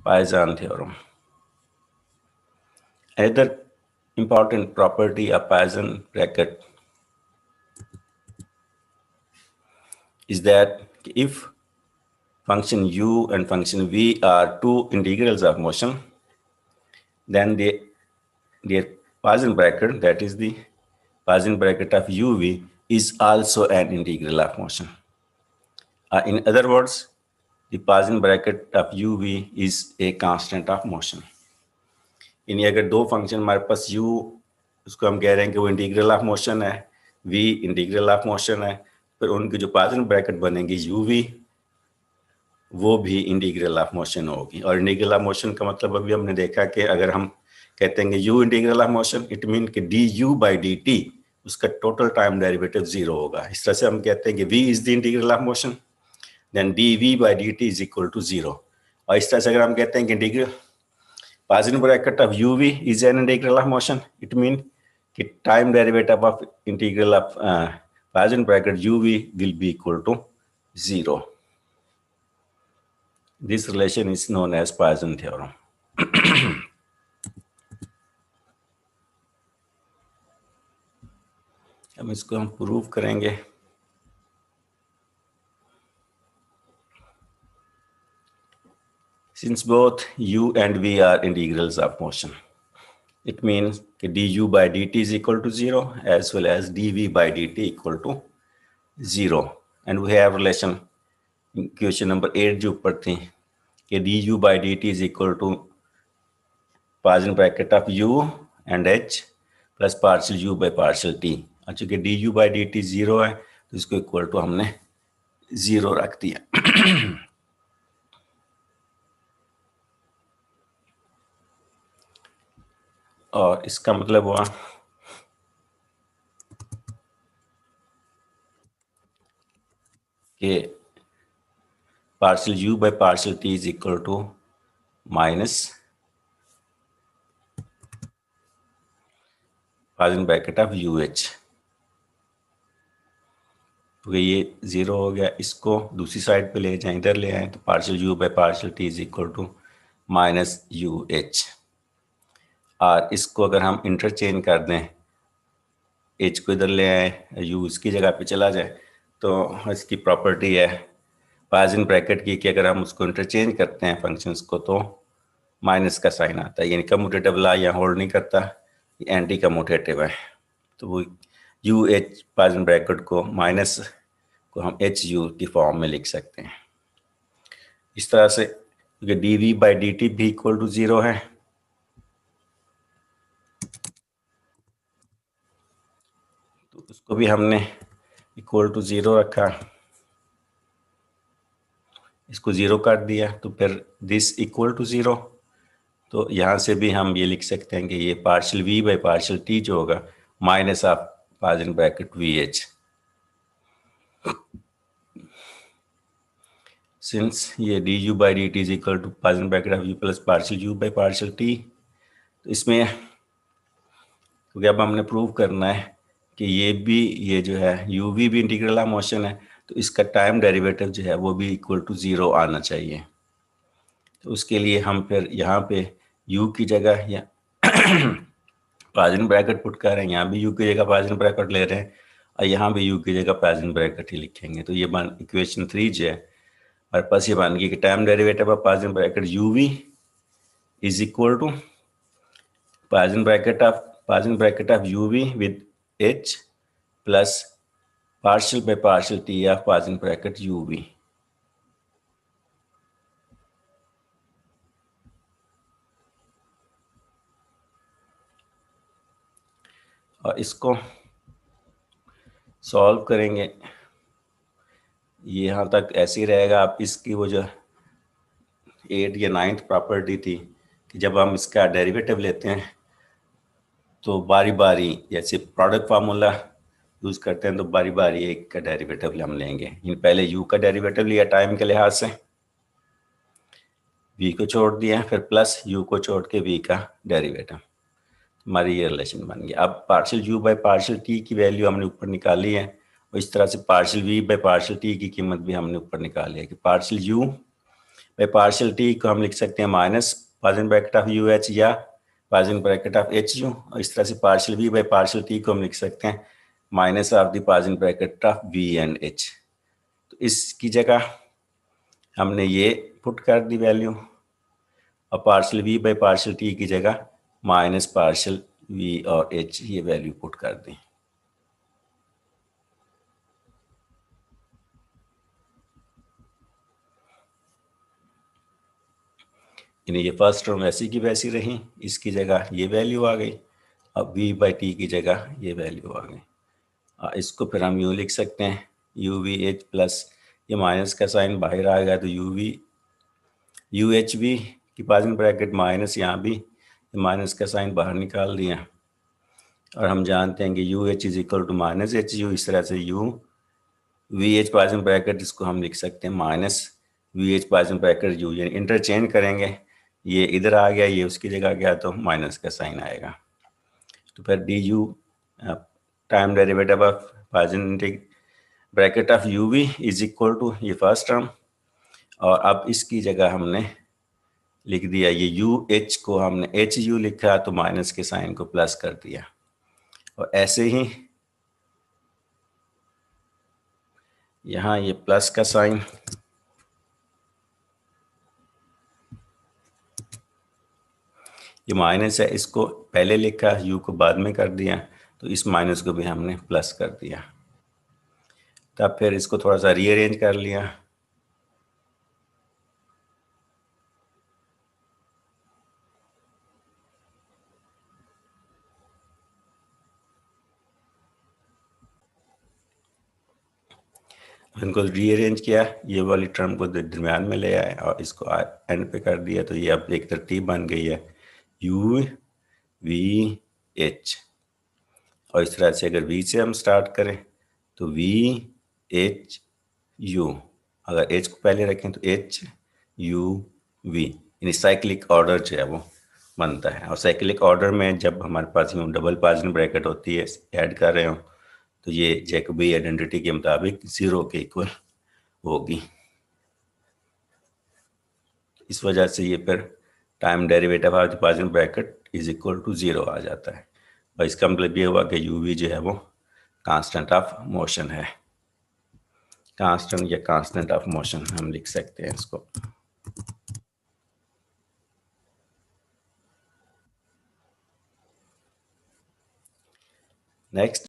Poisson theorem. Another important property of Poisson bracket is that if function u and function v are two integrals of motion, then their Poisson bracket, that is the Poisson bracket of uv, is also an integral of motion. In other words, the Poisson bracket of uv is a constant of motion. यानी अगर दो function हमारे पास u, उसको हम कह रहे हैं कि वो इंटीग्रल ऑफ मोशन है, v इंटीग्रल ऑफ मोशन है, फिर उनकी जो Poisson ब्रैकेट बनेंगी uv, वो भी इंटीग्रल ऑफ मोशन होगी. और इंटीग्रल ऑफ मोशन का मतलब अभी हमने देखा कि अगर हम कहते हैं कि u integral of motion, it mean कि du बाई dt उसका टोटल टाइम डेरिवेटिव जीरो होगा. इस तरह से हम कहते हैं कि v is the integral of motion, then dv by dt is equal to zero. और इस तरह से अगर हम कहते हैं कि integral Poisson bracket of uv is an integral of motion, it means the time derivative of integral of Poisson bracket uv will be equal to zero. This relation is known as Poisson theorem. अब इसको हम prove करेंगे. Since both u and v are integrals of motion, it means that du by dt is equal to 0 as well as dv by dt equal to 0. And we have relation in question number 8 जो ऊपर थी कि du by dt is equal to Poisson bracket of u and h plus partial u by partial t. और चूंकि du by dt 0 है तो इसको equal to हमने 0 रख दिया. और इसका मतलब हुआ कि partial u by partial t is equal to minus Poisson bracket of UH. तो ये 0 हो गया. इसको दूसरी साइड पे ले जाएं, इधर ले आए तो partial u by partial t is equal to minus UH. और इसको अगर हम इंटरचेंज कर दें, h को इधर ले आए, u इसकी जगह पे चला जाए, तो इसकी प्रॉपर्टी है Poisson ब्रैकेट की कि अगर हम उसको इंटरचेंज करते हैं फंक्शंस को तो माइनस का साइन आता है. यानी कम्यूटेटिव ला यहाँ होल्ड नहीं करता, ये एंटी कम्यूटेटिव है. तो वो UH Poisson ब्रैकेट को माइनस को हम HU की फॉर्म में लिख सकते हैं. इस तरह से क्योंकि dv बाई dt भी इक्वल टू 0 है, तो उसको भी हमने इक्वल टू 0 रखा, इसको 0 कर दिया, तो फिर दिस इक्वल टू 0. तो यहाँ से भी हम ये लिख सकते हैं कि ये partial v by partial t जो होगा minus of Poisson bracket VH. Since ये du by dt is equal to Poisson bracket of u plus partial u by partial t, तो इसमें क्योंकि अब हमने प्रूव करना है कि ये जो है uv भी इंटीग्रल ऑफ मोशन है, तो इसका टाइम डेरिवेटिव जो है वो भी इक्वल टू 0 आना चाहिए. तो उसके लिए हम फिर यहाँ पे u की जगह या Poisson ब्रैकेट पुट कर रहे हैं, यहाँ भी u की जगह Poisson ब्रैकेट ले रहे हैं और यहाँ भी u की जगह Poisson ब्रैकेट ही लिखेंगे. तो ये इक्वेशन 3 जो है हमारे पास ये बन गई कि time derivative of Poisson bracket uv is equal to Poisson bracket of uv with h plus partial by partial t of Poisson bracket uv. और इसको सॉल्व करेंगे, ये यहाँ तक ऐसे ही रहेगा. आप इसकी वो जो 8 या 9th प्रॉपर्टी थी कि जब हम इसका डेरिवेटिव लेते हैं तो बारी बारी, जैसे प्रोडक्ट फार्मूला यूज करते हैं तो बारी बारी एक का डेरिवेटिव हम लेंगे. पहले u का डेरिवेटिव लिया टाइम के लिहाज से, v को छोड़ दिया, फिर प्लस u को छोड़ के v का डेरिवेटिव. हमारी ये रिलेशन बन गया. अब partial u by partial t की वैल्यू हमने ऊपर निकाली है, और इस तरह से partial v by partial t की कीमत भी हमने ऊपर निकाली है कि partial u by partial T को हम लिख सकते हैं minus partial bracket of U H या partial bracket of H U. इस तरह से partial V by partial T को हम लिख सकते हैं minus of the partial bracket of V and H. तो इसकी जगह हमने ये पुट कर दी वैल्यू, और partial V by partial T की जगह माइनस पार्शियल वी और एच ये वैल्यू पुट कर दी। यानी ये फर्स्ट टर्म वैसी की वैसी रही, इसकी जगह ये वैल्यू आ गई, अब वी बाई टी की जगह ये वैल्यू आ गई। इसको फिर हम यूँ लिख सकते हैं यू वी एच प्लस, ये माइनस का साइन बाहर आ गया तो यू एच वी की पासिंग ब्रैकेट माइनस, यहाँ भी माइनस का साइन बाहर निकाल दिया, और हम जानते हैं कि U H is equal to minus H U. इस तरह से U V H passing bracket इसको हम लिख सकते हैं minus V H passing bracket U, यानी इंटरचेंज करेंगे, ये इधर आ गया ये उसकी जगह गया तो माइनस का साइन आएगा। तो फिर D U time derivative of passing bracket of U V is equal to ये फर्स्ट टर्म, और अब इसकी जगह हमने लिख दिया ये यू एच को हमने एच यू लिखा तो माइनस के साइन को प्लस कर दिया, और ऐसे ही यहाँ ये प्लस का साइन, ये माइनस है इसको पहले लिखा यू को बाद में कर दिया, तो इस माइनस को भी हमने प्लस कर दिया। तब फिर इसको थोड़ा सा रीअरेंज कर लिया, इनको रीअरेंज किया, ये वाली टर्म को दरम्यान में ले आए और इसको एंड पे कर दिया, तो ये अब एक तरतीब बन गई है यू वी एच। और इस तरह से अगर वी से हम स्टार्ट करें तो वी एच यू, अगर एच को पहले रखें तो एच यू वी, यानी साइक्लिक ऑर्डर जो है वो बनता है। और साइक्लिक ऑर्डर में जब हमारे पास यूँ डबल पासिंग ब्रैकेट होती है ऐड कर रहे हो तो ये जैकोबी आइडेंटिटी के मुताबिक 0 के इक्वल होगी। इस वजह से ये फिर time derivative of the passing bracket is equal to 0 आ जाता है, और इसका मतलब ये हुआ कि यू वी जो है वो कांस्टेंट ऑफ मोशन है, कांस्टेंट या कांस्टेंट ऑफ मोशन हम लिख सकते हैं इसको। नेक्स्ट